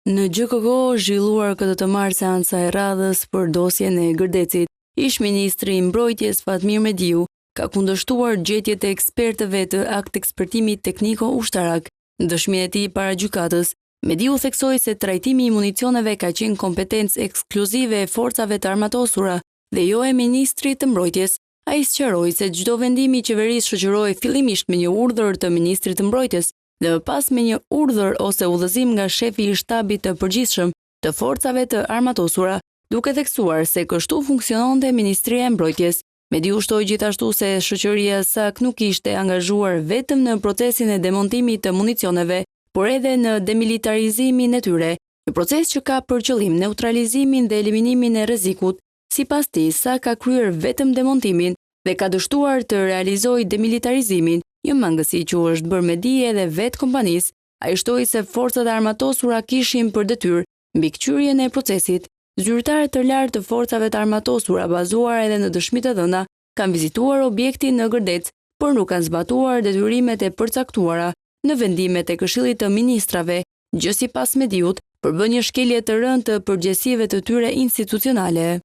Në GKK zhvilluar këtë të martë seanca e radhës për dosjen e Gërdecit, ish ministri i mbrojtjes Fatmir Mediu ka kundërshtuar gjetjet e ekspertëve të akt ekspertimit tekniko-ushtarak. Në dëshminë e tij para gjykatës, Mediu theksoi se trajtimi i municioneve ka qenë kompetencë ekskluzive e forcave të armatosura dhe jo e ministrit të mbrojtjes. Ai sqaroi se çdo vendim i qeverisë shoqërohej fillimisht me një urdhër të ministrit të mbrojtjes dhe më pas me një urdhër ose udhëzim nga shefi i shtabit të përgjithshëm të forcave të armatosura, duke theksuar se kështu funksiononte Ministria e Mbrojtjes. Mediu shtoi gjithashtu se shoqëria SAK nuk ishte angazhuar vetëm në procesin e demontimit të municioneve, por edhe në demilitarizimin e tyre, një proces që ka për qëllim neutralizimin dhe eliminimin e rrezikut. Sipas tij, SAK ka kryer vetëm demontimin dhe ka dështuar të realizojë demilitarizimin, një mangësi që është bërë me dije edhe vetë kompanisë. Ai shtoi se forcat e armatosura kishin për detyrë mbikëqyrjen e procesit. Zyrtarët të lartë të forcave të armatosura, bazuar edhe në dëshmi të dhëna, kanë vizituar objektin në Gërdec, por nuk kanë zbatuar detyrimet e përcaktuara në vendimet e Këshillit të Ministrave, gjë sipas Mediut përbën një shkelje të rëndë të përgjegjësive të tyre institucionale.